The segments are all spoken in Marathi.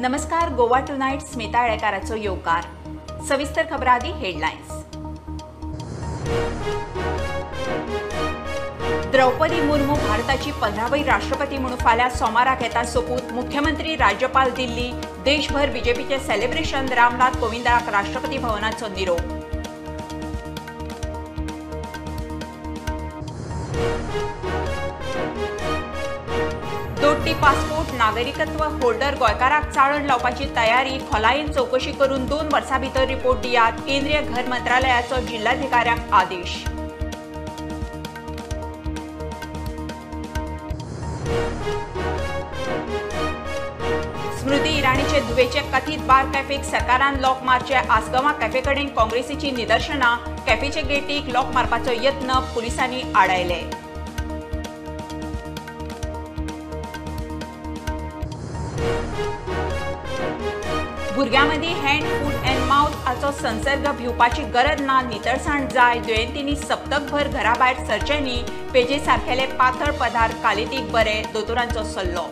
नमस्कार. गोवा टुनाइट स्मिता येळेकाराचो येवकार. सविस्तर खबरादी हेडलाइन्स. द्रौपदी मुर्मू भारताची 15वी राष्ट्रपती म्हणून फाल्यां सोमाराक येता सोपूत. मुख्यमंत्री राज्यपाल दिल्ली. देशभर बीजेपीचे सेलिब्रेशन. रामनाथ कोविंदाक राष्ट्रपती भवनाचो निरोप. दोट्टी पासपोर्ट नागरिकत्व होल्डर गोंयकारांक चाळण लावपाची तयारी. खोलायेन चौकशी करून 2 वर्सां भितर रिपोर्ट दियात. केंद्रीय घर मंत्रालयाचो जिल्हाधिकाऱ्यांक आदेश. स्मृती इराणीचे धुवेचे कथीत बार कॅफेक सरकारान लॉक मारचे. आसगांवां कॅफे कडेन काँग्रेसीची निदर्शनां. कॅफेचे गेटीक लॉक मारपाचो यत्न पुलिसांनी आडायले. भुरग्यांमदी हँड फूट अँड माउथ हाचो संसर्ग भिवपाची गरज ना. नितळसाण जाय. दुयेंतींनी सप्तकभर घराभायर सरचे न्ही. पेजे सारकेले पातळ पदार्थ कालितीक बरे. दोतोरांचो सल्लो.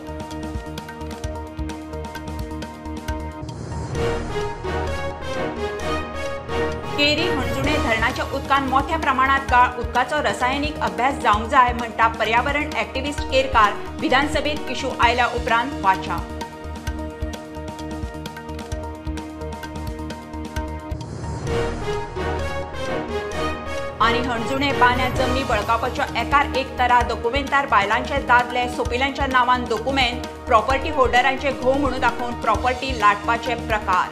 केरी हणजुणे धरणाच्या उदकांत मोठ्या प्रमाणात गाळ. उदकाचो रसायनीक अभ्यास जावंक जाय म्हणटा पर्यावरण एक्टिव्हिस्ट केरकार. विधानसभेत इशू आयल्या उपरांत वाचा. आणि हणजुणे बांद्या जमनी बळकावपाच्या एकार एक तरा. डॉक्युमेंटार बायलांचे दादले सोपिल्यांच्या नांवान डॉक्युमेंट. प्रॉपर्टी होल्डरांचे घोव म्हणून दाखोवन प्रॉपर्टी लाटपाचे प्रकार.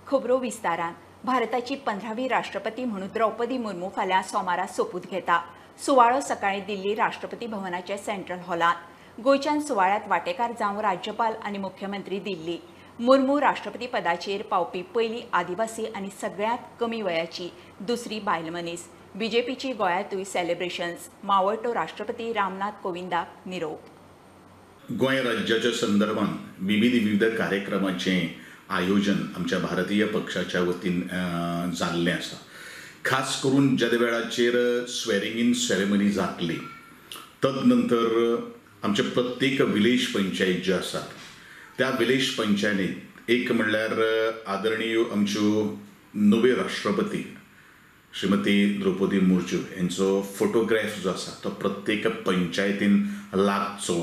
खबरो विस्तारान. भारताची 15वी राष्ट्रपती म्हणून द्रौपदी मुर्मू फाल्यां सोमारा सोपूत घेता. सुवाळो सकाळी दिल्ली राष्ट्रपती भवनाचे सेंट्रल हॉलांत. गोंयच्यान सुवाळ्यात वांटेकार जावन राज्यपाल आनी मुख्यमंत्री दिल्ली. मुर्मू राष्ट्रपती पदाचेर पावपी पयली आदिवासी आनी सगळ्यांत कमी वयाची दुसरी बायल मनीस. बीजेपीची गोंयांतूय सेलिब्रेशन्स. मावळटो राष्ट्रपती रामनाथ कोविंदाक निरोप. गोंय राज्याच्या संदर्भात विविध कार्यक्रमांचे आयोजन आमच्या भारतीय पक्षाच्या वतीन जाल्लें आसा. खास करून ज्या वेळाचेर स्वेरिंग इन सेरेमनी जातली तदनंतर आमचे प्रत्येक विलेज पंचायत ज्यो आसात त्या विलेज पंचायतीत एक म्हणल्यार आदरणीय आमच्यो नव्यो राष्ट्रपती श्रीमती द्रौपदी मुर्मू यांचो फोटोग्राफ जो आसा तो प्रत्येक पंचायतीन लागचो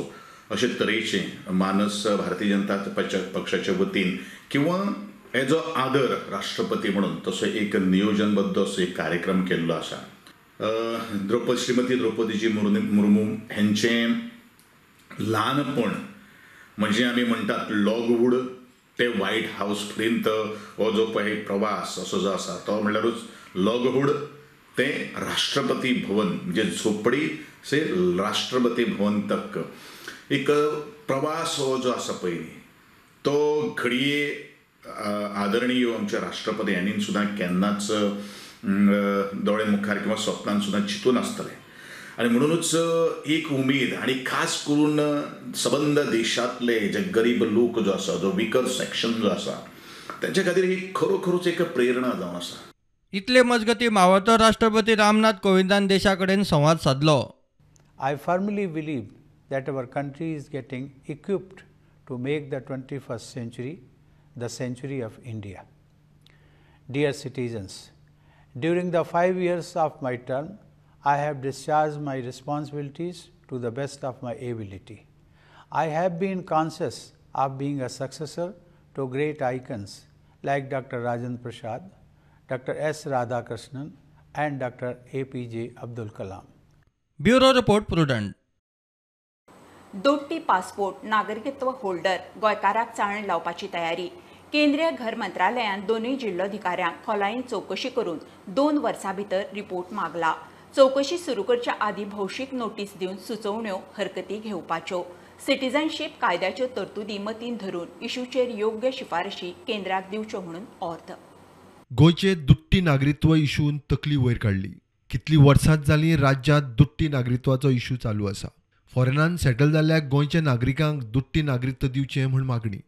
अशे तरेचे मानस भारतीय जनता पक्षाच्या वतीन किंवा हेजो आदर राष्ट्रपती म्हणून तसो एक नियोजनबद्ध असो एक कार्यक्रम केल्लो आसा. श्रीमती द्रौपदीजी मुर्मू हेंचें ल्हानपण म्हणजे आमी म्हणटात लॉगवूड ते व्हाईट हाऊस पर्यंत हो जो पळय प्रवास असो जो आसा तो म्हणल्यारूच लॉगवूड ते राष्ट्रपती भवन म्हणजे झोपडी से राष्ट्रपती भवन तक एक प्रवास हो जो आसा पळय तो घडये आदरणीय आमच्या राष्ट्रपती यांनी सुद्दां केन्नाच दोळे मुखार किंवा स्वप्नान सुद्दां चिंतून आसतलें. आणि म्हणूनच एक उमेद आणि खास करून सबंद देशातले जे गरीब लोक जो आसा जो विकर सेक्शन जो आसा त्यांच्या खातीर ही खरोखरूच एक प्रेरणा जावन आसा. इतले मजगती मावळतो राष्ट्रपती रामनाथ कोविंदान देशा कडेन संवाद साधलो. I firmly believe that our country is getting equipped to make the 21st century the century of India. Dear citizens, during the 5 years of my term, I have discharged my responsibilities to the best of my ability. I have been conscious of being a successor to great icons like Dr. Rajendra Prasad, Dr. S. Radhakrishnan and Dr. APJ Abdul Kalam. Bureau report prudent. दोट्टी पासपोर्ट नागरिकत्व होल्डर गोंयकारांक चाळण लावपाची तयारी. केंद्रीय घर मंत्रालयान दोनूय जिल्लोधिकाऱ्यांक खोलायेन चौकशी करून 2 वर्सां भितर रिपोर्ट मागला. चौकशी सुरू करच्या आदी भौशीक नोटीस दिवन सुचोवण्यो हरकती घेवपाच्यो. सिटीझनशीप कायद्याच्यो तरतुदी मतीन धरून इशूचेर योग्य शिफारशी केंद्राक दिवच्यो म्हणून अर्थ. गोंयचे दुट्टी नागरिकत्व इशून तकली वयर काडली. कितली वर्सां जालीं राज्यांत दुट्टी नागरिकत्वाचो इशू चालू आसा. फॉरेनान सेटल जाल्ल्या गोंयच्या नागरिकांक दुट्टी नागरिकत्व दिवचें म्हूण मागणी.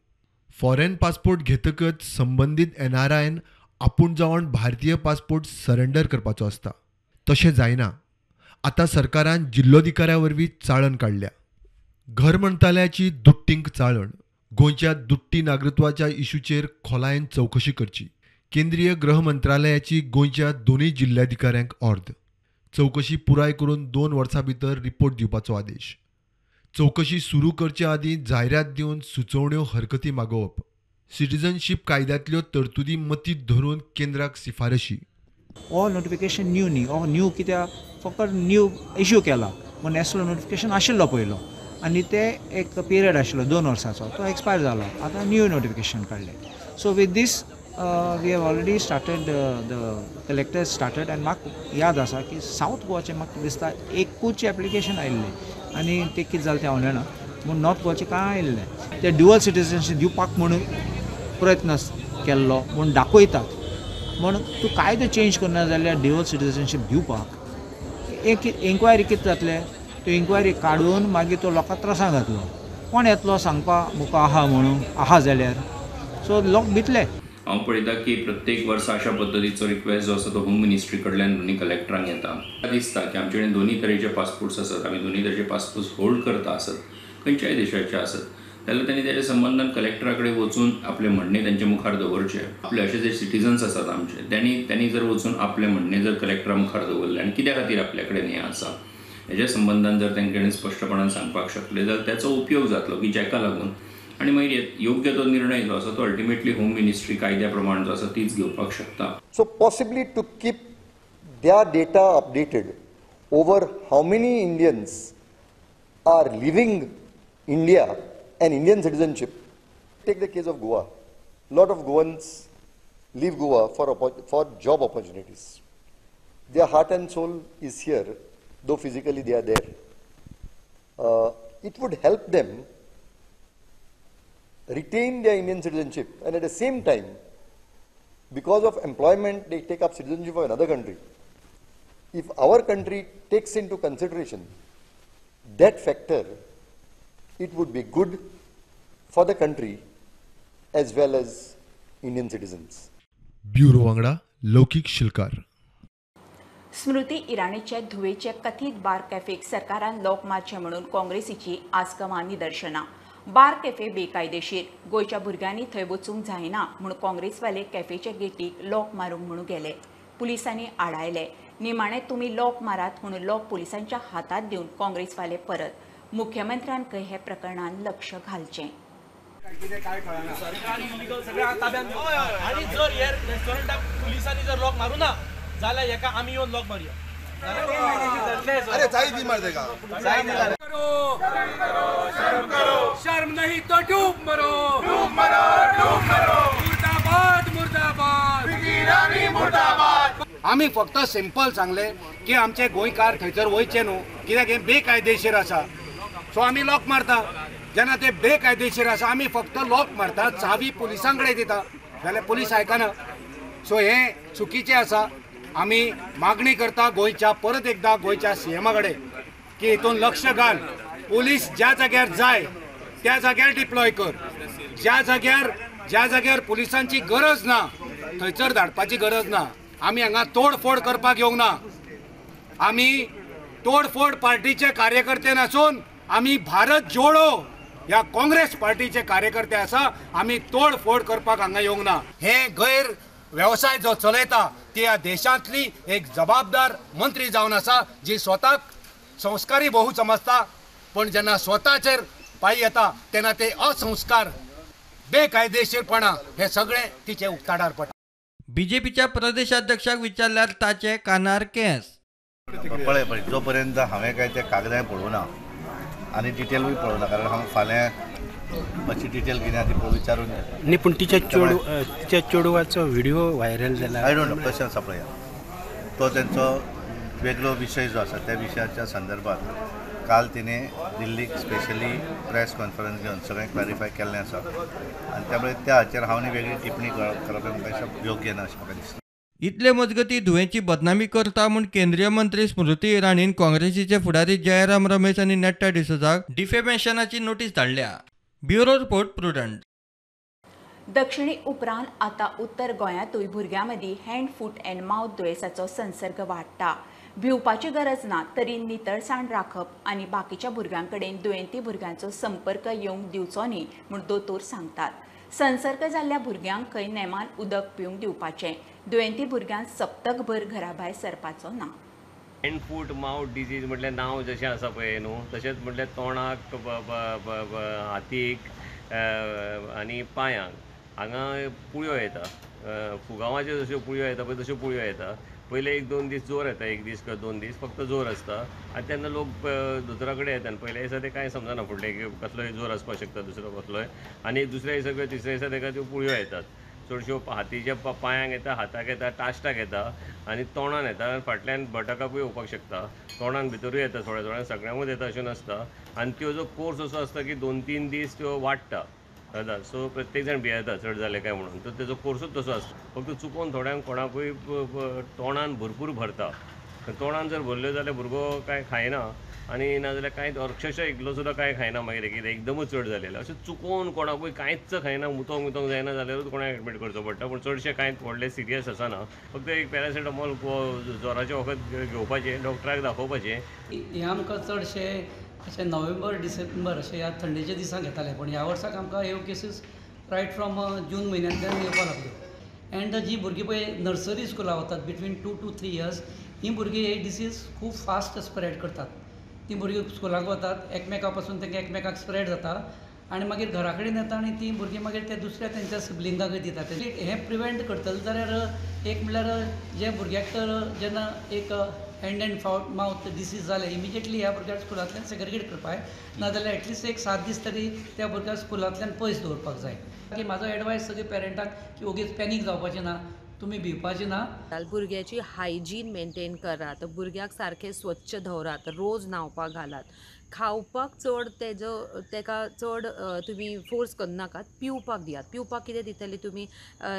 फॉरेन पासपोर्ट घेतकच संबंदीत NRIन आपूण जावन भारतीय पासपोर्ट सरेंडर करपाचो आसता. तशें जायना. आतां सरकारान जिल्लोधिकाऱ्या वरवीं चाळण काडल्या. घर मंत्रालयाची दुट्टींक चाळण. गोंयच्या दुट्टी नागरिकत्वाच्या इशूचेर खोलायेन चवकशी करची. केंद्रीय गृह मंत्रालयाची गोंयच्या दोनूय जिल्ल्याधिकाऱ्यांक ऑर्द. चवकशी पुराय करून 2 वर्सां भितर रिपोर्ट दिवपाचो आदेश. चवकशी सुरू करचे आदीं जायरात दिवन सुचोवण्यो हरकती मागोवप. सिटीजनशीप कायद्यांतल्यो तरतुदी मतींत धरून केंद्राक शिफारशी. हो नोटिफिकेशन न्यू न्ही हो न्यू कित्याक फकत न्यू इश्यू केला पूण नॅशनल नोटिफिकेशन आशिल्लो पयलो आनी ते एक पिरियड आशिल्लो 2 वर्सांचो तो एक्सपायर जालो. आतां न्यू नोटिफिकेशन काडलें. So with this we have already started the collectors started आनी म्हाका याद आसा की सावथ गोवाचें म्हाका दिसता एकूच एप्लिकेशन आयिल्लें आनी तें कितें जालें तें हांव जाणा पूण नॉर्थ गोवाचें कांय आयिल्लें. ते ड्युअल सिटीजनशीप दिवपाक म्हणून प्रयत्न केल्लो म्हूण दाखयतात. म्हूण तूं कायदो चेंज करना जाल्यार ड्युअल सिटीजनशीप दिवपाक एक इन्क्वायरी कितें जातलें. त्यो इन्क्वायरी काडून मागीर तो लोकांक त्रासां घातलो. कोण येतलो सांगपाक मुको आहा म्हणून आहा जाल्यार. सो लोक भितले. हांव पळयता की प्रत्येक वर्सा अशा पद्दतीचो रिक्वेस्ट जो आसा तो होम मिनिस्ट्री कडल्यान दोनी कलेक्टरांक येता. दिसता की आमचे कडेन दोनी तरेचे पासपोर्ट्स आसात. आमी दोनी तरेचे पासपोर्ट्स होल्ड करता आसत खंयच्याय देशाचे आसत जाल्यार त्यांनी तेच्या संबंधान कलेक्टरा कडेन वचून आपले म्हणणे त्यांचे मुखार दवरचे. आपले असे जे सिटीजन्स आसात आमचे त्यांनी जर वचून आपले म्हणणे जर कलेक्टरा मुखार दवरले आनी कित्या खातीर आपल्या कडेन हें आसा हेच्या संबंधान जर तांचे स्पश्टपणान सांगपाक शकले जाल्यार त्याचो उपयोग जातलो की जाका लागून आणि मागीर योग्य तो निर्णय जो आसा तो अल्टिमेटली होम मिनिस्ट्री कायद्या प्रमाण जो आसा तीच घेवपाक शकता. So possibly to keep their data updated over how many Indians are leaving India and Indian citizenship. Take the case of Goa. A lot of Goans leave Goa for job opportunities. Their heart and soul is here, though physically they are there. It would help them retain their Indian citizenship, and at the same time, because of employment, they take up citizenship of another country. If our country takes into consideration that factor, it would be good for the country as well as Indian citizens. Bureau वांगडा लौकिक शिलकार. स्मृती इराणीचे धुवेचे कथीत बार कॅफेक सरकारान लॉक मारचे म्हणून काँग्रेसीची आसगांवां निदर्शनां. बार कॅफे बेकायदेशीर. गोंयच्या भुरग्यांनी थंय वचूंक जायना म्हूण काँग्रेसवाले कॅफेचे गेटीक लॉक मारूंक म्हणून गेले. पुलिसांनी आडायले. निमाणे तुमी लॉक मारात म्हणून लॉक पुलिसांच्या हातात दिवन काँग्रेसवाले परत. मुख्यमंत्र्यान खंय हे प्रकरणान लक्ष घालचें. आणि जर हे रेस्टॉरंटाक पुलिसांनी जर लॉक मारू ना जाल्यार हेका आमी येवन लॉक मारया. अरे जाई दी मार देगा. शर्म नहीं तो डूब मरो. डूब मरो. डूब मरो. मुर्दाबाद. मुर्दाबाद. इराणी मुर्दाबाद. आमी फक्त सिंपल सांगले की आमचे गोंयकार थंयसर वयचे न्हू कित्याक हे बेकायदेशीर आसा. सो आमी लॉक मारता. जेन्ना ते बेकायदेशीर आसा आमी फक्त लॉक मारता. चावी पुलिसां कडेन दिता जाल्यार पुलीस आयकना. सो हे चुकीचें आसा. आमी मागणी करता गोंयच्या परत एकदा गोंयच्या सीएमा कडेन की हितून लक्ष घाल. पुलीस ज्या जाग्यार जाय त्या जाग्यार डिप्लॉय कर. ज्या जाग्यार पुलिसांची गरज ना थंयसर धाडपाची गरज ना. आमी हांगा तोडफोड करपाक येवंक ना. आमी तोडफोड पार्टीचे कार्यकर्ते नासून आमी भारत जोडो ह्या काँग्रेस पार्टीचे कार्यकर्ते आसा. आमी तोडफोड करपाक हांगा येवंक ना. हे गैर व्यवसाय जो चलयता ती ह्या देशांतली एक जबाबदार मंत्री जावन आसा जी स्वताक संस्कारी बहु समजता पण जेन्ना स्वताचेर पांय येता तेन्ना ते असंस्कार बेकायदेशीरपणा हे सगळे तिचे उक्ताडार पडटा. बीजेपीच्या प्रदेशाध्यक्षाक विचारल्यार ताचे कानार केंस. पळय जो पर्यंत हांवें काय ते कागदाय पळोवना आनी डिटेलूय पळोवना कारण हांव फाल्यां मातशी डिटेल कितें आसा ती विचारून न्ही पूण तिच्या चेडवाचो व्हिडिओ व्हायरल जाला. आय डोंट नो कशें आसा पळया तो तेंचो वेगळो विशय जो आसा त्या विशयाच्या संदर्भात काल तिने दिल्लीक स्पेशली प्रेस कॉन्फरन्स घेवन सगळें क्लॅरिफाय केल्लें आसा आनी त्यामुळे त्या हाचेर हांव न्ही वेगळी टिप्पणी करप म्हाका योग्य ना अशें म्हाका दिसता. इतले मजगती धुवेची बदनामी करता म्हूण केंद्रीय मंत्री स्मृती इराणीन काँग्रेसीचे फुडारी जयराम रमेश आनी नेट्टा डिसोजाक डिफेमेशनाची नोटीस धाडल्या. Bureau report prudent. दक्षिणी उपरांत आता उत्तर गोंयांतूय भुरग्यां हँड फूट अँड माउथ दुयेंसाचो संसर्ग वाडटा. भिवपाची गरज ना तरी नितळसाण राखप आनी बाकीच्या भुरग्यांकडेन दुयेंती भुरग्यांचो संपर्क येवंक दिवचो न्ही म्हूण दोतोर सांगतात. संसर्ग जाल्ल्या भुरग्यांक खंय नेमान उदक पिवंक दिवपाचें. दुयेंती भुरग्यांक सप्तकभर घरा भायर सरपाचो ना. हँड फूट माउथ डिजीज म्हटल्यार नांव जशें आसा पळय न्हू तशेंच म्हटल्यार तोंडाक हातीक आनी पांयांक हांगा पुळयो येता. फुगांवाच्यो जश्यो पुळयो येता पळय तश्यो पुळयो येता. पयले 1-2 दीस जोर येता, 1 दीस 2 दीस फक्त जोर आसता आनी तेन्ना लोक दोतोरा कडेन येता. पयल्या दिसा ते कांय समजना फुडले की कसलोय जोर आसपाक शकता दुसरो कसलोय आनी दुसऱ्या दिसा किंवा तिसऱ्या दिसा ताका त्यो पुळयो येतात. चडश्यो हातीच्या पांयांक येता, हाताक येता, टाश्टाक येता आनी तोंडान येता आनी फाटल्यान बटाकाकूय येवपाक शकता. तोंडान भितरूय येता थोड्या सगळ्यांकूच येता अशें नासता आनी त्यो जो कोर्स असो आसता की 2-3 दीस त्यो वाडटा. सो प्रत्येक जाण भियेता चड जालें काय म्हणून. तो तेजो कोर्सूच तसो आसता. फक्त चुकून थोड्यांक कोणाकूय तोंडान भरपूर भरता. तोंडान जर भरल्यो जाल्यार भुरगो कांय खायना आनी नाजाल्यार कांय अक्षरशः एकलो सुद्दां कांय खायना मागीर कितें एकदमूच चड जालेलें. अशें चुकून कोणाकूय कांयच खायना मुतोंक जायना जाल्यारूच कोणाक एडमीट करचो पडटा. पूण चडशें कांय व्हडलें सिरियस आसना. फक्त एक पॅरासिटामॉल जोराचें वखद घेवपाचें, डॉक्टराक दाखोवपाचें. हें आमकां चडशें अशें नोव्हेंबर डिसेंबर अशें ह्या थंडेच्या दिसांक घेताले. पूण ह्या वर्साक आमकां ह्यो केसीस रायट फ्रॉम जून म्हयन्यांतल्यान येवपाक लागल्यो. एंड जीं भुरगीं पळय नर्सरी स्कुलां वतात बिटवीन 2 to 3 years हीं भुरगीं हे डिसीज खूब फास्ट स्प्रेड करतात. तीं भुरगीं स्कुलाक वतात, एकमेका पासून तांकां एकमेकाक स्प्रेड जाता आनी मागीर घरा कडेन येता आनी तीं भुरगीं मागीर ते दुसऱ्या तेंच्या सिबलिंगाकय दितात. हें प्रिवेंट करतले जाल्यार एक म्हणल्यार जे भुरग्याक तर जेन्ना एक हँड अँड माउथ डिसीज जाले इमिजिएटली ह्या भुरग्याक स्कुलांतल्यान सेग्रिगेट करपाक नाजाल्यार एटलिस्ट एक 7 दीस तरी त्या भुरग्याक स्कुलांतल्यान पयस दवरपाक जाय. की म्हाजो एडवायस सगळे पेरंटांक की ओगीच पॅनीक जावपाचें ना, तुमी भिवपाचें ना. भुरग्याची हायजीन मेंटेन करात, भुरग्याक सारकें स्वच्छ दवरात, रोज न्हांवपाक घालात. खावपाक चड तेका चड तुमी फोर्स करनाकात. पिवपाक दियात. पिवपाक कितें दितले तुमी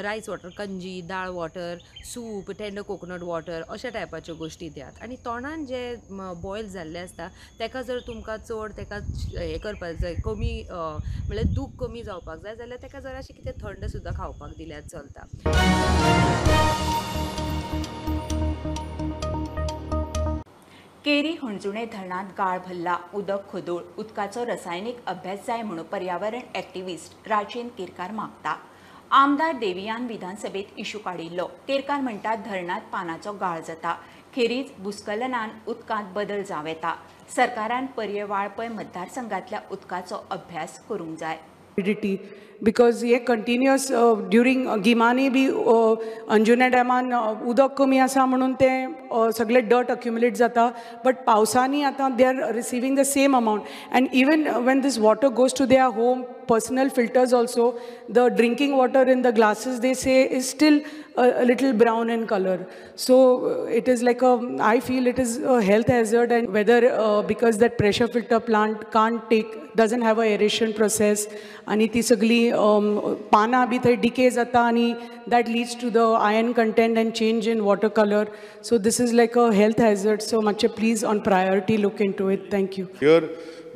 रायस वॉटर, कंजी, दाळ water, soup, tender coconut water अशा टायपाच्यो गोश्टी दियात. आनी तोंडान जे बॉयल जाल्ले आसता तेका जर तुमकां चड तेका हें करपाक जाय, कमी म्हणल्यार दूख कमी जावपाक जाय जाल्यार तेका जराशें कितें थंड सुद्दां खावपाक दिल्यार चलता. केरी हणजुणे धरणात गाळ भरला. उदक खोदूळ. उदकाचो रसायनीक अभ्यास जाय म्हणून पर्यावरण एक्टिव्हिस्ट राजेंद्र केरकार मागता. आमदार देवियान विधानसभेत इश्यू काडिल्लो. केरकार म्हणटात धरणात पानाचो गाळ जाता. खेरीज भूस्खलनान उदकांत बदल जावं येता. सरकारान पर्यवाळपय मतदारसंघातल्या उदकाचो अभ्यास करूंक जाय. बिकॉज हे कंटिन्युअस ड्युरींग गिमांनी बी अंजुना डॅमान उदक कमी आसा म्हणून ते सगळे डर्ट अक्युमुलेट जाता. बट पावसांनी आतां they are receiving the same amount and even when this water goes to their home personal filters also, the drinking water in the glasses they say is still a little brown in color. So it is like I feel it is a health hazard, and whether because that pressure filter plant doesn't have a aeration process आणि ती सगळी पाना बी थंय decay जाता आणि that leads to the iron content and change in water color. So this is like a health hazard. So much please on priority look into it. Thank you. Here,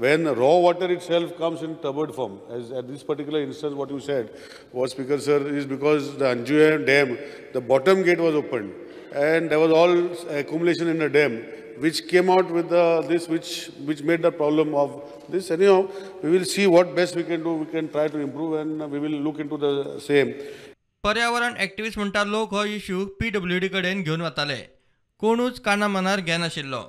when raw water itself comes in turbid form, as at this particular instance what you said was because the Anjuya Dam, the bottom gate was opened and there was all accumulation in the dam which came out with this which made the problem of this. Anyhow, we will see what best we can do. We can try to improve and we will look into the same. पर्यावरण एक्टिव्हिस्ट म्हणटा लोक हो इश्यू PWD कडेन घेवन वताले. कोणूच काना मनार घेनाशिल्लो.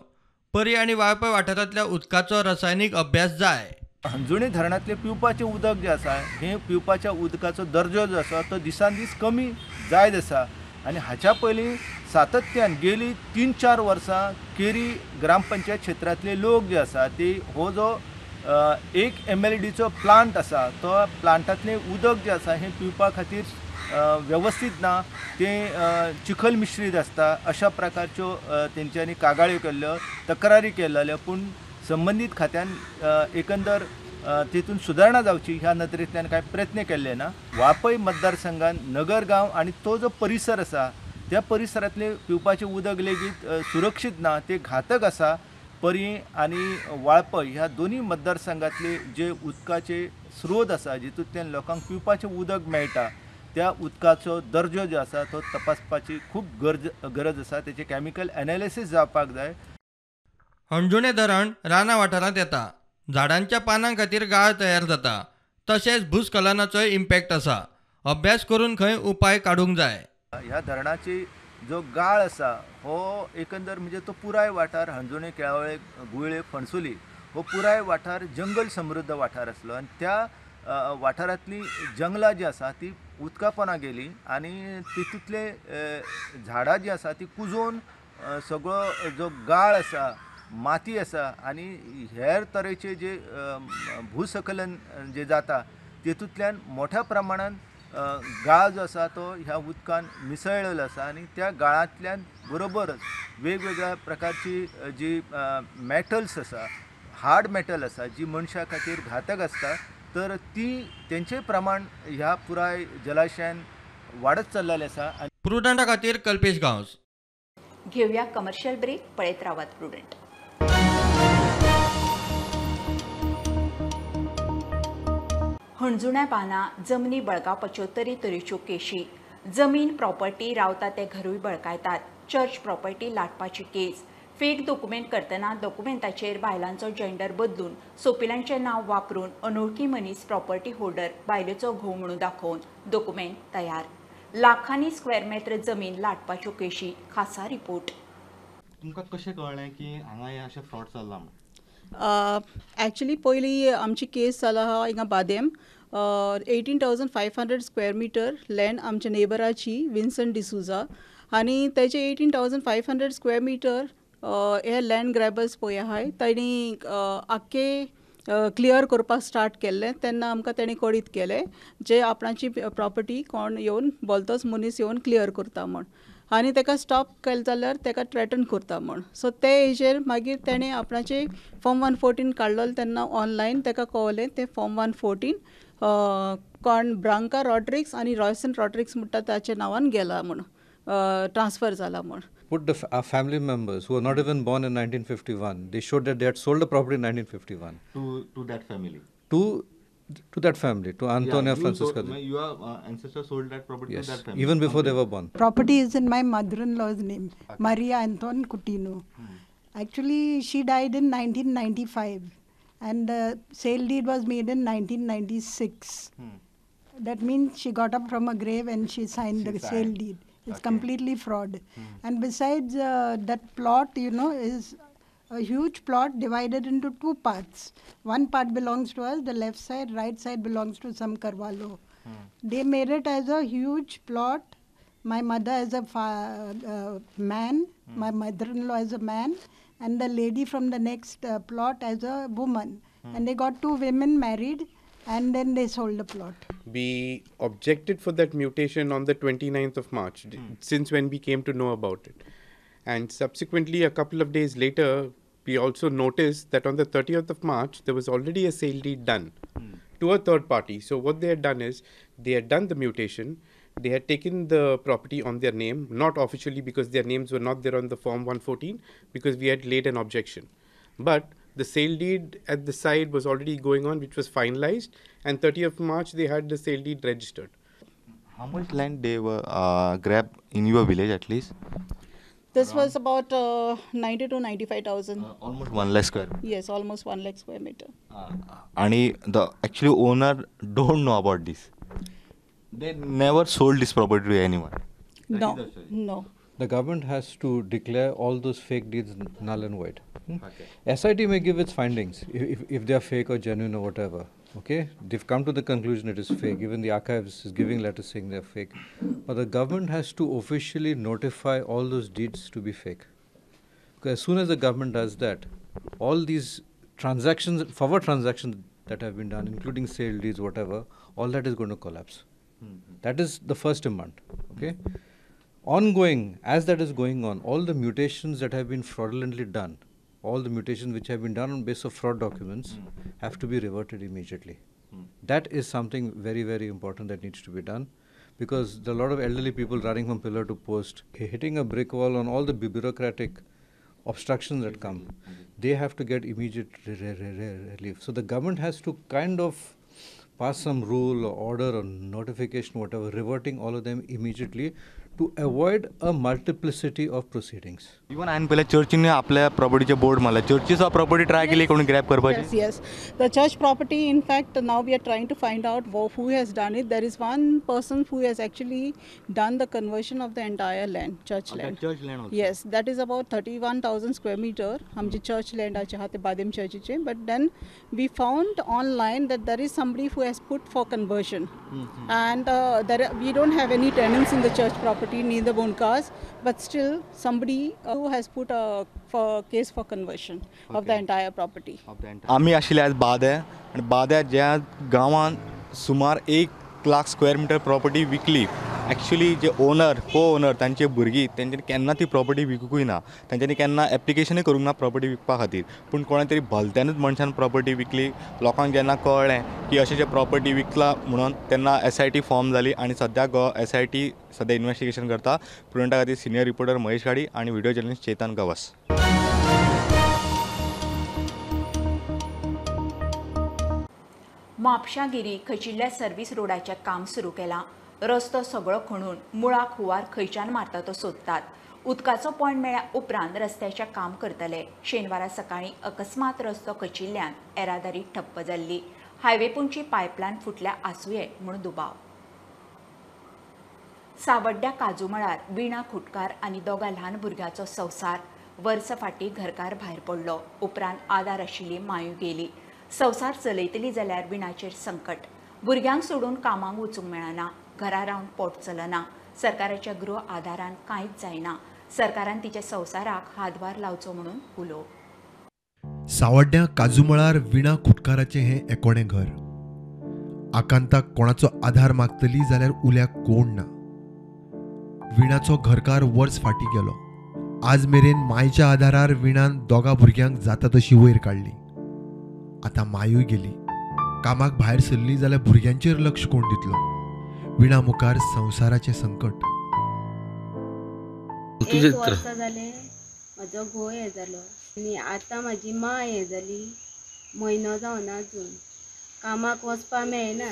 परी आनी वाळपय वाठारांतल्या उदकाचो रासायनीक अभ्यास जाय. हणजुणे धरणांतले पिवपाचें उदक जें आसा हें पिवपाच्या उदकाचो दर्जो जो आसा तो दिसान दीस कमी जायत आसा आनी हाच्या पयलीं सातत्यान गेलीं 3-4 वर्सां केरी ग्रामपंचायत क्षेत्रांतले लोक जे आसा ते हो जो 1 MLDचो प्लांट आसा तो प्लांटांतलें उदक जें आसा हें पिवपा खातीर व्यवस्थित ना, तें चिखल मिश्रीत आसता. अशा प्रकारच्यो तेंच्यांनी कागाळ्यो केल्ल्यो, तक्रारी केल्ल्यो, पूण संबंदीत खात्यान एकंदर तेतून सुदारणा जावची ह्या नदरेंतल्यान कांय प्रयत्न केल्ले ना. वापय मतदारसंघान नगरगांव आनी तो जो परिसर आसा त्या परिसरांतले पिवपाचें उदक लेगीत सुरक्षीत ना, ते घातक आसा. परी आनी वाळपय ह्या दोनी मतदारसंघातले जे उदकाचे स्रोत आसा जितूंतल्यान लोकांक पिवपाचें उदक मेळटा त्या उदकाचो दर्जो जो आसा तो तपासपाची खूब गरज आसा. तेचे कॅमिकल एनालिसीस जावपाक जाय. हणजुणें धरण राना वाठारांत येता. झाडांच्या पानां खातीर गाळ तयार जाता. तशेंच भूस्खलनाचोय इम्पॅक्ट आसा. अभ्यास करून खंय उपाय काडूंक जाय. ह्या धरणाची जो गाळ आसा हो एकंदर म्हणजे तो पुराय वाठार हणजुणे केळावळे गुळ्ळे फणसुली हो पुराय वाठार जंगल समृद्ध वाठार आसलो आनी त्या वाठारांतली जंगलां जी आसा ती उदका पोंदा गेली आनी तितूंतले झाडां जी आसा ती कुजोवन सगळो जो गाळ आसा माती आसा आनी हेर तरेचे जे भूस्खलन जे जाता तितूंतल्यान मोठ्या प्रमाणान गाळ जो आसा तो ह्या उदकान मिसळलेलो आसा आनी त्या गाळांतल्यान बरोबरच वेगवेगळ्या प्रकारची जी मॅटल्स आसा हार्ड मॅटल आसा जी मनशा खातीर घातक आसता तर ती तेंचें प्रमाण ह्या पुराय जलाशयान वाडत चल्लेलें आसा. प्रुडंटा खातीर कल्पेश गांवस. घेऊया कमर्शियल ब्रेक. पळयत रावात प्रुडंट. हणजुण्या बांदा जमनी बळगावपाच्यो तरेतरेच्यो केशी. जमीन प्रॉपर्टी रावता ते घरूय बळकायतात. चर्च प्रॉपर्टी लाटपाची केस. फेक डॉक्युमेंट करतना डॉक्युमेंटाचेर बायलांचो जेंडर बदलून सोपिलांचें नांव वापरून अनोळखी मनीस प्रॉपर्टी होल्डर बायलेचो घोव म्हणून दाखोवन डॉक्युमेंट तयार. लाखांनी स्क्वेअर मेट्र जमीन लाटपाच्यो केशी. खासा रिपोर्ट. तुमकां कशें कळ्ळें की हांगा हे अशें फ्रॉड चल्ला म्हण? एक्चुअली पयली आमची केस जाला हिंगा बादेम 18,500 स्क्वेअर मिटर लँड आमच्या नेबराची विन्संट डिसुजा आनी तेचे 18,500 स्क्वेअर मिटर हे लँड ग्रॅबर्स पळय आहाय तांणी आख्खे क्लियर करपाक स्टार्ट केल्लें तेन्ना आमकां तेणी कळीत केलें जे आपणाची प्रॉपर्टी कोण येवन बोलतोच मनीस येवन क्लियर करता म्हण आनी ताका स्टॉप केलें जाल्यार ताका थ्रेटन करता म्हण. सो ते हेजेर मागीर तेणें आपणाचें फॉर्म 114 काडलेलो तेन्ना ऑनलायन ताका कळलें तें फॉर्म 114 कोण ब्रांका रॉड्रिक्स आनी रॉयसन रॉड्रिक्स म्हणटा ताच्या नांवान गेला म्हण ट्रान्सफर जाला म्हण. Put our family members who were not even born in 1951, they showed that they had sold the property in 1951. To that family? To that family, to Antonia Francisca. Your ancestors sold that property yes, to that family? Even before they were born. Property is in my mother-in-law's name, Maria Anton Coutinho. Actually, she died in 1995 and the sale deed was made in 1996. That means she got up from a grave and she signed the sale deed. It's completely fraud. And besides that plot, you know, is a huge plot divided into two parts. One part belongs to us, the left side, right side belongs to some Carvalho. They made it as a huge plot. My mother as a man, my mother-in-law as a man, and the lady from the next plot as a woman. And they got two women married. And then they sold the plot. We objected for that mutation on the 29th of March, since when we came to know about it. And subsequently, a couple of days later, we also noticed that on the 30th of March, there was already a sale deed done to a third party. So what they had done is, they had done the mutation, they had taken the property on their name, not officially because their names were not there on the Form 114, because we had laid an objection. But the sale deed at the side was already going on, which was finalized, and 30th of March they had the sale deed registered. How much land they were grabbed in your village at least? This was about 90 to 95,000. Almost 1 lakh square. Yes, almost 1 lakh square meter. And the actual owner don't know about this. They never sold this property to anyone. No, no. The government has to declare all those fake deeds null and void. SIT may give its findings if they are fake or genuine or whatever. Okay, they've come to the conclusion it is fake. Even the archives is giving letters saying they're fake. But the government has to officially notify all those deeds to be fake. Because as soon as the government does that, all these transactions, forward transactions that have been done, including sale deeds, whatever, all that is going to collapse. That is the first demand. Okay. Ongoing, as that is going on, all the mutations that have been fraudulently done, all the mutations which have been done on basis of fraud documents have to be reverted immediately. That is something very, very important that needs to be done, because there are a lot of elderly people running from pillar to post, hitting a brick wall on all the bureaucratic obstructions that come. They have to get immediate relief. So the government has to kind of pass some rule or order or notification, whatever, reverting all of them immediately to avoid a multiplicity of proceedings. Even हांवें पयल्या चर्चीन आपल्या प्रॉपर्टीचे बोर्ड मारला. चर्चीचो प्रॉपर्टी ट्राय केली कोणी ग्रॅब करपाची. Yes. The church property, in fact, now we are trying to find out who has done it. There is one person who has actually done the conversion of the entire land, church land. Church land also. Yes, that is about 31,000 square meter. आमचे church land आचे हा ते बादेम चर्चीचे. But then we found online that there is somebody who has put for conversion. And we don't have any tenants in the church property, neither Bonkas, but still somebody who has put a case for conversion of the entire property. आम्ही आशिल्ले आज बाद्या आनी बाद्या ज्या गांवांत सुमार 1,00,000 स्क्वेअर मिटर प्रॉपर्टी विकली. एक्चुअली जे ओनर को ओनर तांचे भुरगीं तेंच्यांनी केन्ना ती प्रॉपर्टी विकूंकूय ना. तेंच्यांनी केन्ना एप्लिकेशनूय करूंक ना प्रॉपर्टी विकपा खातीर. पूण कोणें तरी भलत्यानूच मनशान प्रॉपर्टी विकली. लोकांक जेन्ना कळ्ळें की अशें जे प्रॉपर्टी विकला म्हणून तेन्ना SIT फॉर्म जाली आनी सद्याक SIT सद्या इन्वेस्टिगेशन करता. प्रुडंटा खातीर सिनियर रिपोर्टर महेश गाडी आनी व्हिडिओ जर्नलिस्ट चेतन गवस. म्हापशागिरी खचिल्ल्या सर्व्हिस रोडाचें काम सुरू केलां. रस्तो सगळो खणून मुळाक हुंवार खंयच्यान मारता तो सोदतात. उदकाचो पॉयंट मेळ्ळ्या उपरांत रस्त्याचें काम करतले. शेनवारा सकाळीं अकस्मात रस्तो खचिल्ल्यान येरादारी ठप्प जाल्ली. हायवे पोंची पायपलायन फुटल्या आसूंये म्हूण दुबाव. सावड्ड्या काजूमळार विणा खुटकार आनी दोगा ल्हान भुरग्याचो संवसार. वर्स फाटीं घरकार भायर पडलो. उपरांत आदार आशिल्ली मायूय गेली. संवसार चलयतली जाल्यार विणाचेर संकट. भुरग्यांक सोडून कामाक वचूंक मेळना. घरा रावन पोट चलना. सरकाराच्या गृह आदारान कांयच जायना. सरकारान तिच्या संवसाराक हातभार लावचो म्हणून उलो. सावड्ड्या काजूमळार विणा खुटकाराचें हें एकोणें घर. आकांताक कोणाचो आधार मागतली जाल्यार उल्याक कोण ना. विणाचो घरकार वर्स फाटीं गेलो. आज मेरेन मायच्या आधारार विणान दोगा भुरग्यांक जाता तशी वयर काडली. आतां मायूय गेली. कामाक भायर सरली जाल्यार भुरग्यांचेर लक्ष कोण दितलो. विणा मुखार संवसाराचें संकट. 1 वर्स जालें म्हजो घोव हें जालो आनी आतां म्हाजी माय हें जाली. म्हयनो जावना अजून. कामाक वचपा मेळना.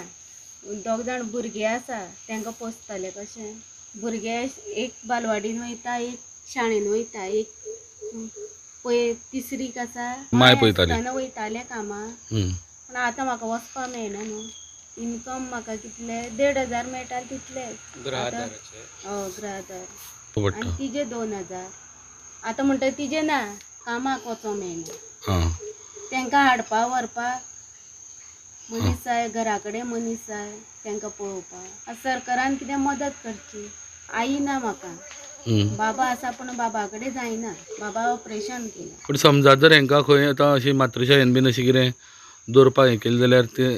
2 जाण भुरगे आसा तांकां पोसतले कशें. भुरगे एक बालवाडीन वयता, एक शाळेन वयता, एक पळय तिसरीक आसा. माय पळयताले वयताले कामाक. पूण आतां म्हाका वचपा मेळना न्हू. इनकम म्हाका कितले 1,500 मेळटाले तितले गृह आधार आनी तिजे 2,000. आतां म्हणटा तिजे ना. कामाक वचोंक मेळना. तांकां हाडपा व्हरपाक मनीस जाय. घरा कडेन मनीस जाय तांकां पळोवपाक. सरकारान कितें मदत करची. आई ना म्हाका. बाबा आसा पूण बाबा कडेन जायना. बाबा ऑपरेशन केलें. पूण समजा जर हांकां खंय आतां अशी मातृशाळेन बीन अशें कितें दवरपाक हें केलें जाल्यार ते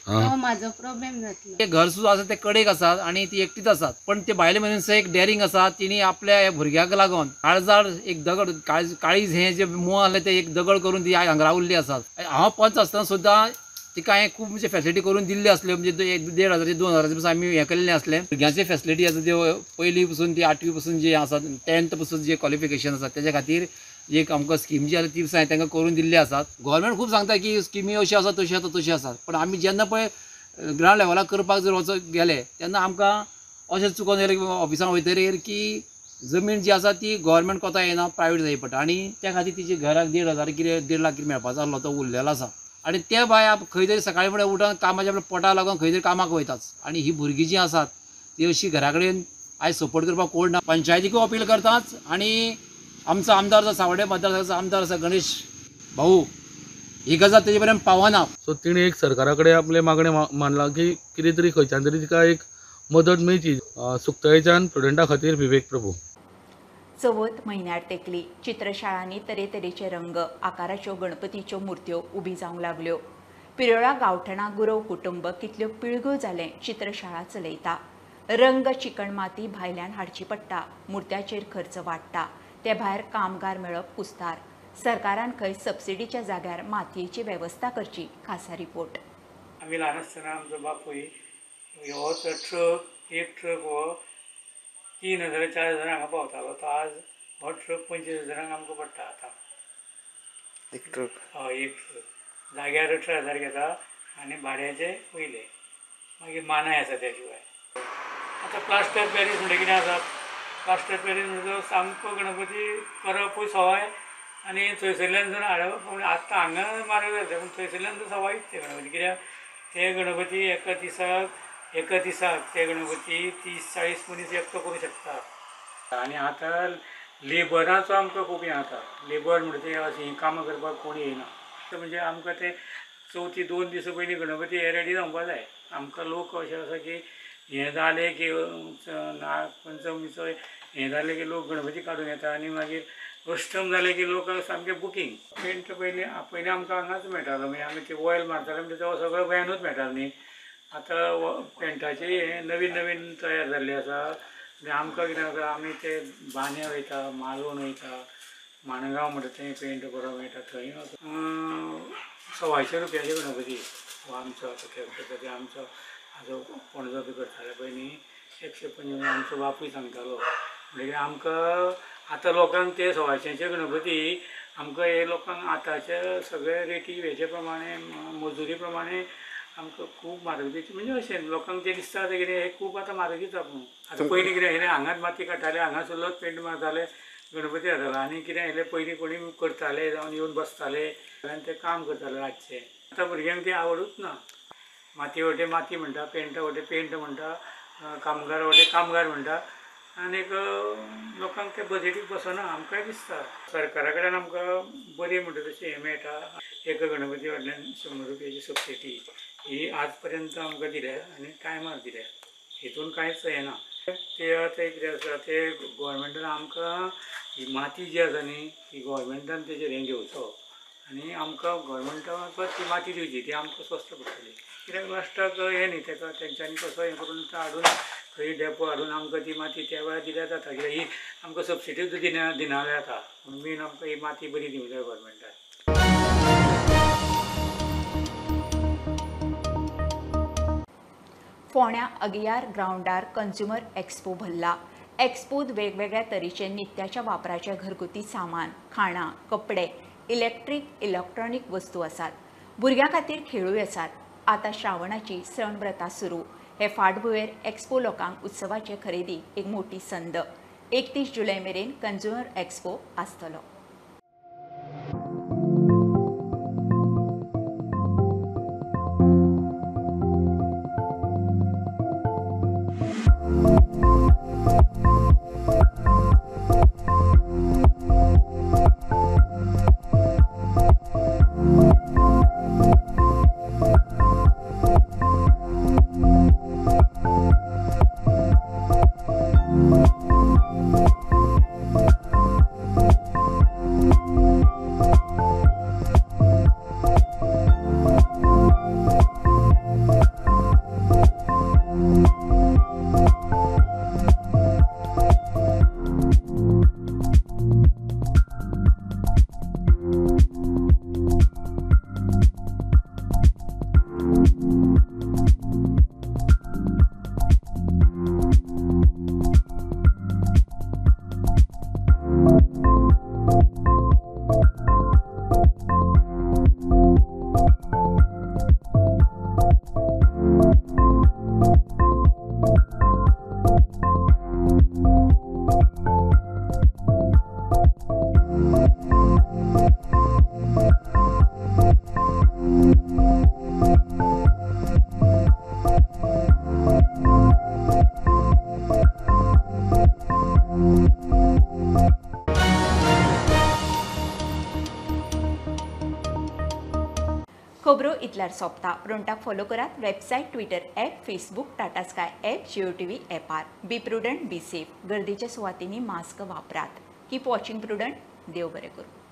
म्हाजो प्रॉब्लेम जातलो. ते घर सुद्दां आसा ते कडेक आसात आनी ती एकटीच आसात. पण ते भायले मनीस एक डेअरिंग आसा. तिणी आपल्या ह्या भुरग्याक लागून काळजाड एक दगड काळीज हें जे मोह आसलें ते एक दगड करून ती हांगा रावल्ली आसात. हांव पंच आसतना सुद्दां तिका हें खूब म्हणजे फॅसिलिटी करून दिल्ली असल्यो. म्हणजे 1,500 2,000 पासून आमी हें केल्लें असलें. भुरग्यांचे फॅसिलिटी आसा त्यो पयली पासून ती 8वी पासून जे आसात 10th पासून जे क्वॉलिफिकेशन आसा तेच्या खातीर एक आमकां स्कीम जी आसा ती हांवें तांकां करून दिल्ली आसात. गव्हर्मेंट खूब सांगता की स्किमी अशी आसात तशी आसा तशी आसात. पण आमी जेन्ना पळय ग्रावंड लेवलाक करपाक जर वचत गेले तेन्ना आमकां अशें चुकोन गेलें ऑफिसान वयतरीर की जमीन जी आसा ती गव्हर्मेंट कोता येना, प्रायवेट जाय पडटा. आनी त्या खातीर तिचे घराक 1,500 कितें 1,50,000 कितें मेळपाचो आसलो तो उरलेलो आसा. आनी ते भायर खंय तरी सकाळी फुडें उठोन कामाच्या आपल्या पोटाक लागून खंय तरी कामाक वयताच. आनी ही भुरगीं जीं आसात ती अशी घरा कडेन आयज सपोर्ट करपाक कोण ना. पंचायतीकूय अपील करताच. आनी आमचो आमदार जो सावड्डे मतदारसंघाचो आमदार आसा गणेश भाऊ ही गजाल तेजे पर्यंत पावना. सो तिणे एक सरकारा कडेन आपले मागणें मांडलां की कितें तरी खंयच्यान तरी तिका एक मदत मेळची. सुक्तळेच्यान प्रुडंटा खातीर विवेक प्रभू. चवथ म्हयन्यार तेकली. चित्रशाळांनी तरेतरेचे रंग आकाराच्यो गणपतीच्यो मुर्त्यो उबी जावंक लागल्यो. पिरोळा गांवठणा गुरव कुटुंब कितल्यो पिळग्यो जाले चित्रशाळा चलयता. रंग चिकण माती भायल्यान हाडची पडटा. मुर्त्याचेर खर्च वाडटा. ते भायर कामगार मेळप कुस्तार. सरकारान खंय सबसिडीच्या जाग्यार मातयेची वेवस्था करची. खासा रिपोर्ट. आमी ल्हान आसतना आमचो बापूय हो ट्रक एक ट्रक हो 3,000 4,000 हांगा पावतालो. तो आज हो ट्रक 25,000 आमकां पडटा आतां एक ट्रक. हय एक ट्रक जाग्यार 18,000 घेता आनी भाड्याचे पयले मागीर मानाय आसा त्या शिवाय आतां प्लास्टर पॅरीस म्हणजे कितें आसा प्लास्टर पॅरीस म्हणजे सामको गणपती करपूय सवाय आनी थंयसरल्यान जर हाडप पूण आतां हांगा म्हारग जाता पूण थंयसरल्यान तर सवायच ते गणपती कित्याक ते गणपती एका दिसाक ते गणपती 30-40 मनीस एकटो करूं शकता आनी आतां लेबराचो आमकां खूब हें जाता लेबर म्हणटा ते अशीं कामां करपाक कोण येयना म्हणजे आमकां ते चवथी 2 दीस पयलीं गणपती हे रेडी जावपा जाय आमकां लोक अशें आसा की हें जालें की नाग पंचमीचो हें जालें की लोक गणपती काडून येता आनी मागीर अष्टम जालें की लोक सामकें बुकींग पेंट पयलीं आमकां हांगाच मेळटालो मागीर आमी ते ऑयल मारताले म्हणजे तो सगळो गोंयानूच मेळटालो न्ही आतां पेंटाचे हे नवीन तयार जाल्ले आसा आनी आमकां कितें जाता आमी ते बांद्या वयता मालवण वयता माणगांव म्हणटा थंय पेंट करप मेळटा थंय 100 रुपयाचे गणपती हो आमचो आतां आमचो हाजो पणजो बी करताले पळय न्ही 125 आमचो बापूय सांगतालो म्हणजे आमकां आतां लोकांक ते 100चे गणपती आमकां हे लोकांक आतांचे सगळे रेटी हेचे प्रमाणे मजुरी प्रमाणे आमकां खूब म्हारग दिवची म्हणजे अशें लोकांक ते दिसता कितें हे खूब आतां म्हारग दिता पूण आतां पयलीं कितें हें हांगाच माती काडटाले हांगासरलोच पेंट मारताले गणपती हाडटालो आनी कितें हें पयलीं कोणी करताले जावन येवन बसताले आनी ते काम करताले रातचे आतां भुरग्यांक ती आवडूच ना माती वटे माती म्हणटा पेंटा वटे पेंट म्हणटा कामगार वटे कामगार म्हणटा आनीक लोकांक ते बजेटीक बसना आमकांय दिसता सरकारा कडल्यान आमकां बरी म्हणटा तशी हें मेळटा एक गणपती फाटल्यान 100 रुपयाची सबसिडी ही आज पर्यंत आमकां दिल्या आनी टायमार दिल्या हितून कांयच येना ते आतां कितें आसा ते गोवोरमेंटान आमकां ही माती जी आसा न्ही ही गोवोरमेंटान तेजेर हें घेवचो आनी आमकां गोवोरमेंटान ती माती दिवची ती आमकां स्वस्त पडटली कित्याक लास्टाक हें न्ही तेका तेंच्यांनी कसो हें करून हाडून खंय डेपो हाडून आमकां ती माती त्या वेळार दिल्यार जाता कित्याक ही आमकां सबसिडीच दिना जाल्यार जाता पूण मेन आमकां ही माती बरी दिवंक जाय गोवोरमेंटान फोंड्या अगियार ग्राउंडार कंज्युमर एक्सपो भरला एक्सपोत वेगवेगळ्या तरेचे नित्याच्या वापराचे घरगुती सामान खाणां कपडे इलेक्ट्रॉनिक वस्तू आसात भुरग्यां खातीर खेळूय आसात आतां श्रावणाची सणव्रतां सुरू हे फाटभुंयेर एक्सपो लोकांक उत्सवाचे खरेदी एक मोठी संद 31 जुलय मेरेन कंज्युमर एक्सपो आसतलो खबरो इतल्यार सोंपता प्रोंटाक फॉलो करात website Twitter app Facebook Tata Sky app Jio TV ॲपार बी प्रुडंट बी सेफ गर्दीच्या सुवातींनी मास्क वापरात कीप वॉचिंग प्रुडंट देव बरें करूं